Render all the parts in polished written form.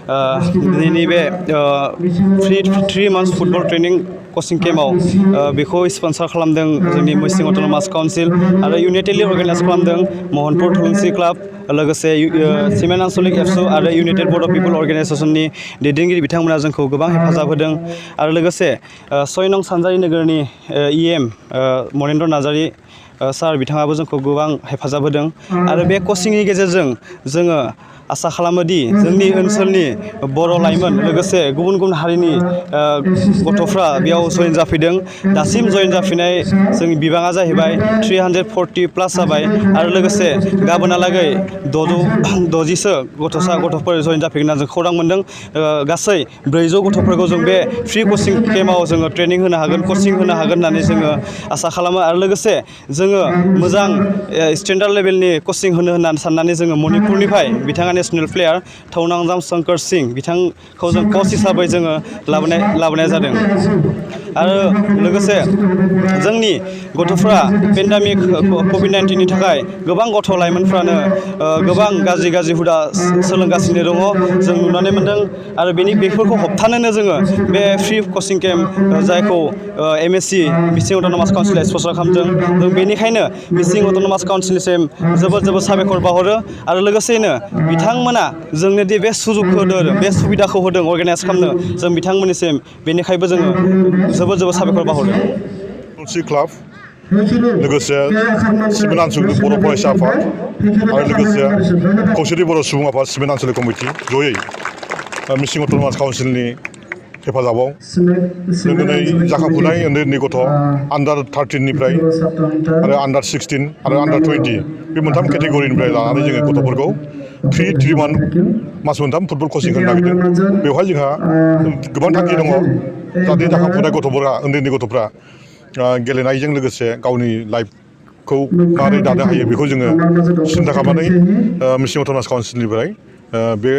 दिनैनि बे three months football training कोचिं केम्पआव बेखौ स्पन्सर खालामदों जोंनि मिसिं अट'नमास काउन्सिल आरो इउनाइटेडलि अर्गानाइज खालामदों महनपुर थुलुंसि क्लाब लोगोसे सिमेन्ट आनसलिक एबसु आरो इउनाइटेड बड' पिपल अर्गानाइजेसननि दैदेनगिरि बिथांमोना जोंखौ गोबां हेफाजाब होदों आरो लोगोसे 6 नं सानजारि नोगोरनि EM मनेन्द्र नार्जारि सार बिथाङाबो जोंखौ गोबां हेफाजाब होदों आरो बे कोचिंनि गेजेरजों जोङो आसा खालामोदि जोंनि ओनसोलनि बर' लाइमोन लोगोसे गुबुन गुबुन हारिनि गथ'फ्रा बेयाव जइन जाफैदों दासिम जइन जाफैनाय जोंनि बिबाङा जाहैबाय 340+ जाबाय आरो लोगोसे गाबोनहालागै 60सो गथ'फोर जइन जाफैगोन होनना जों खौरां मोन्दों गासै 400 गथ'फोरखौ जों बे फ्रि कोचिं केम्पआव जोङो ट्रेनिं होनो हागोन कोचिं होनो हागोन होननानै जोङो आसा खालामो आरो लोगोसे जोङो मोजां स्टेन्डार्ड लेभेलनि कोचिं होनो होननानै साननानै जोङो मणिपुरनिफ्राय बिथाङा नेशनेल प्लेयार थौनांजाम शंकर सिंह बिथांखौ जों कच हिसाबै जोङो लाबोनाय जादों आरो लोगोसे जोंनि गथ'फ्रा पेन्डेमिक COVID-19 नि थाखाय गोबां गथ' लाइमोनफ्रानो गोबां गाज्रि हुदा सोलोंगासिनो दङ जों नुनानै मोन्दों आरो बेफोरखौ होबथानोनो जोङो बे फ्रि कोचिं केम्प जायखौ MSC मिसिं अट'नमास काउन्सिला स्पन्सर खालामदों जों बेनिखायनो मिसिं अट'नमास काउन्सिलनिसिम जोबोद साबायखर बावहरो आरो लोगोसेनो बिथांमोना जोंनो दि बे सुजुगखौ होदों बे सुबिदाखौ होदों अर्गानाइज खालामनो जों बिथांमोननिसिम बेनिखायबो जोङो जोबोद साबायखर बावहरो थुलुंसि क्लाब लोगोसे सिमेन्ट आनसलिक बर' फरायसा आफाद आरो लोगोसे खौसेथि बर' सुबुं आफाद सिमेन्ट आनसलिक कमिटि जयै मिसिं अट'नमास काउन्सिलनि हेफाजाबाव जों दिनै जाखांफुनाय उन्दै गथ' आन्डार 13निफ्राय आरो आन्डार 16 आरो आन्डार 20 बे मोनथाम केटेगरिनिफ्राय लानानै जोङो गथ'फोरखौ 3 मास मोनथाम फुटबल कोचिं होनो नागिरदों बेवहाय जोंहा गोबां थांखि दङ जाहाथे जाखांफुनाय गथ'फोरा उन्दै गथ'फ्रा गेलेनायजों लोगोसे गावनि लाइफखौ माबोरै दानो हायो बेखौ जोङो सिन्था खालामनानै मिसिं अट'नमास काउन्सिलनिफ्राय बे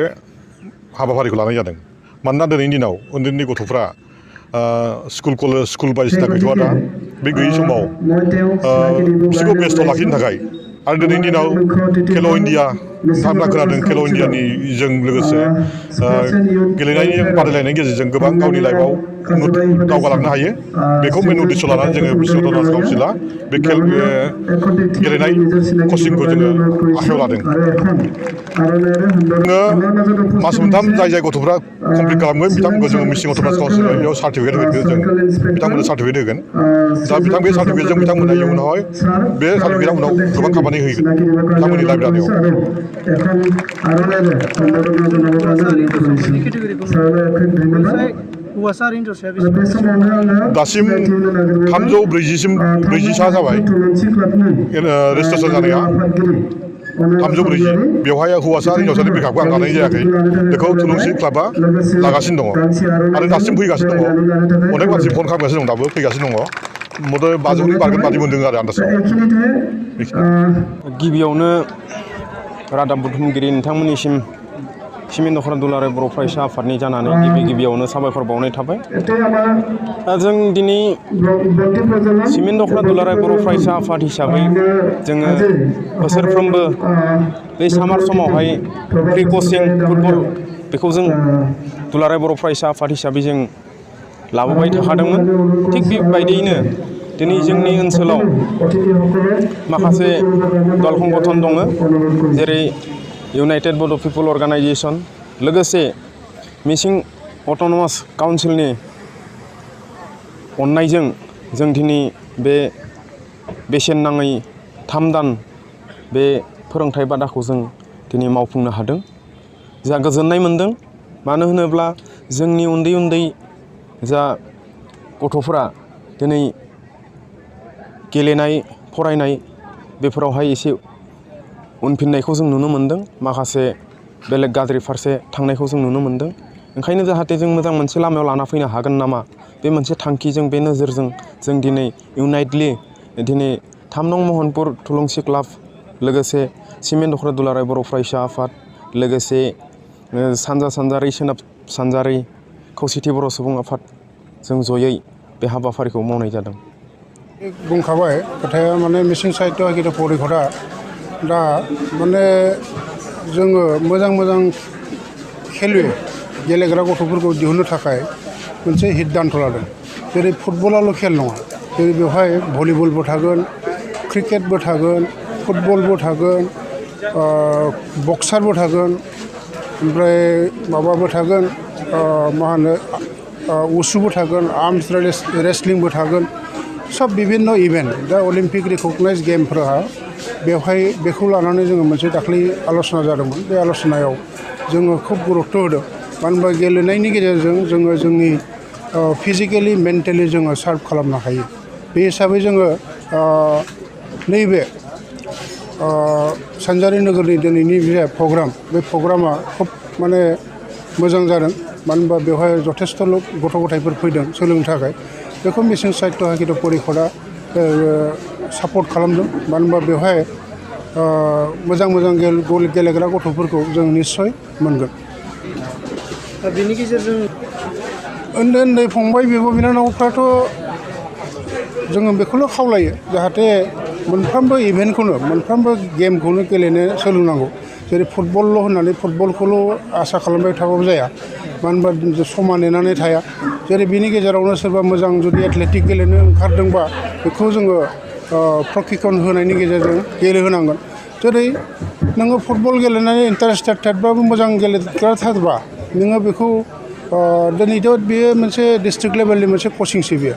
हाबाफारिखौ लानाय जादों मानोना दिनैनि दिनाव उन्दै गथ'फ्रा स्कुल बायदिसिना गैथ'आ दा बे गैयि समाव बिसोरखौ बेस्थ' लाखिनो थाखाय आरो दिनैनि दिनाव खेल' इन्डिया नोंथांमोना खोनादों खेल' इन्डियानि जों लोगोसे गेलेनायनि बादायलायनायनि गेजेरजों गोबां गावनि लाइफआव दावगालांनो हायो बेखौ मेन उद्देश्य लानानै जोङो मिसिं अट'नमास काउन्सिला बे गेलेनाय कचिंखौ जोङो आखायाव लादों जोङो मास मोनथाम जाय गथ'फ्रा कमप्लिट खालामगोन बिथांमोनखौ जोङो मिसिं अट'नमास काउन्सिलाव बेयाव सार्टिफिकेट होगोन जों बिथांमोननो सार्टिफिकेट होगोन दा बे सार्टिफिकेटजों बिथांमोनहा इयुनावहाय बे सार्टिफिकेटआ उनाव गोबां खामानि होगोन बिथांमोननि लाइफ दानायाव दासिम 340 जाबाय रेजिस्ट्रेसन जानाया 340 बेवहाय हौवासा हिन्जावसानि ब्रेकआपखौ आं लानाय जायाखै बेखौ थुलुंसि क्लाबा लागासिनो दङ आरो दासिम फैगासिनो दङ अनेक मानसि फन खालामगासिनो दं दाबो फैगासिनो दङ मथे 500नि बारगोन बादि मोन्दों आरो आन्दासाव गिबियावनो रादाब बुथुमगिरि नोंथांमोननिसिम सिमेन्ट दख'रा दुलाराय बर' फरायसा आफादनि जानानै गिबियावनो साबायखर बावनाय थाबाय जों दिनै सिमेन्ट दख'रा दुलाराय बर' फरायसा आफाद हिसाबै जोङो बोसोरफ्रोमबो बे सामार समावहाय फ्रि कोचिं फुटबल बेखौ जों दुलाराय बर' फरायसा आफाद हिसाबै जों लाबोबाय थाखादोंमोन थिग बेबायदियैनो दिनै जोंनि ओनसोलाव माखासे दल संगठन दङ जेरै इउनाइटेड बड' पिपल अर्गानाइजेसन लोगोसे मिसिं अट'नमास काउन्सिलनि अननायजों जों दिनै बे बेसेन नाङै 3 दान बे फोरोंथाइ बादाखौ जों दिनै मावफुंनो हादों जा गोजोननाय मोन्दों मानो होनोब्ला जोंनि उन्दै जा गथ'फोरा दिनै गेलेनाय फरायनाय बेफोरावहाय एसे उनफिननायखौ जों नुनो मोन्दों माखासे बेलेग गाज्रि फारसे थांनायखौ जों नुनो मोन्दों ओंखायनो जाहाथे जों मोजां मोनसे लामायाव लाना फैनो हागोन नामा बे मोनसे थांखिजों बे नोजोरजों जों दिनै इउनाइटलि दिनै 3 नं महनपुर थुलुंसि क्लाब लोगोसे सिमेन्ट दख'रा दुलाराय बर' फरायसा आफाद लोगोसे सानजा सानजारि सोनाब सानजारि खौसेथि बर' सुबुं आफाद जों जयै बे हाबाफारिखौ मावनाय जादों बुंखाबाय खोथाया माने मिसिं साहित्य आखिर परिषदा दा माने जोङो मोजां खेलुवै गेलेग्रा गथ'फोरखौ दिहुननो थाखाय मोनसे सिद्धान्त लादों जेरै फुटबलाल' खेल नङा जेरै बेवहाय भलिबलबो थागोन क्रिकेटबो थागोन फुटबलबो थागोन बक्सारबो थागोन ओमफ्राय माबाबो थागोन मा होनो उसुबो थागोन आर्म्स रेसलिंबो थागोन सब बिभिन्न इभेन्ट दा अलिम्पिक रिकगनाइज गेमफोरा बेवहाय बेखौ लानानै जोङो मोनसे दाख्लै आल'सना जादोंमोन बे आल'सनायाव जोङो खुब गुरुत्त होदों मानो होनबा गेलेनायनि गेजेरजों जोङो जोंनि फिजिकेलि मेन्टेलि जोङो सार्भ खालामनो हायो बे हिसाबै जोङो नैबे सानजारि नोगोरनि दिनैनि जे प्रग्राम बे प्रग्रामा खुब माने मोजां जादों मानो होनबा बेवहाय जथेस्थ' गथ' गथायफोर फैदों सोलोंनो थाखाय बेखौ मिसिं साहित्य हागित परिषदआ सापर्ट खालामदों मानो होनबा बेवहाय मोजां मोजां गेलेग्रा गथ'फोरखौ जों निस्सय मोनगोन बेनि गेजेरजों उन्दै उन्दै फंबाय बिब' बिनानावफ्राथ' जोङो बेखौल' खावलायो जाहाथे मोनफ्रोमबो इभेन्टखौनो मोनफ्रोमबो गेमखौनो गेलेनो सोलोंनांगौ जेरै फुटबलल' होननानै फुटबलखौल' आसा खालामबाय थाबाबो जाया मानो होनबा समा नेनानै थाया जेरै बिनि गेजेरावनो सोरबा मोजां जुदि एथलेटिक गेलेनो ओंखारदोंबा बेखौ जोङो प्रशिक्षण होनायनि गेजेरजों गेलेहोनांगोन जेरै नोङो फुटबल गेलेनानै इन्टारेस्टेडबाबो मोजां गेलेग्रा थारबा नोङो बेखौ दिनैथ' बेयो मोनसे डिस्ट्रिक्ट लेभेलनि मोनसे कचिंसो बेयो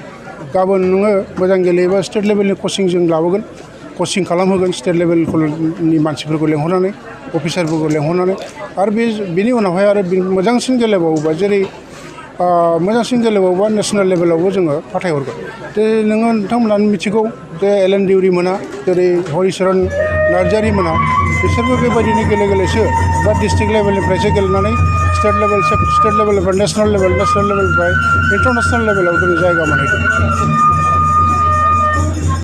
गाबोन नोङो मोजां गेलेयोबा स्टेट लेभेलनि कचिं जों लाबोगोन कचिं खालामहोगोन स्टेट लेभेलनि मानसिफोरखौ लेंहरनानै अफिसारफोरखौ लेंहरनानै आरो बेनि उनावहाय आरो मोजांसिन गेलेबावोबा जेरै मोजांसिन गेलेबावोबा नेसनेल लेभेलावबो जोङो फाथायहरगोन जे नोङो नोंथांमोनानो मिथिगौ जे एलेन दिउरि मोना जेरै हरिचरन नार्जारि मोना बिसोरबो बेबायदिनो गेलेसो दा डिस्ट्रिक्ट लेभेलनिफ्रायसो गेलेनानै स्टेट लेभेलनिफ्राय नेसनेल लेभेलनिफ्राय इन्टारनेसनेल लेभेलाव दिनै जायगा मोनहैदों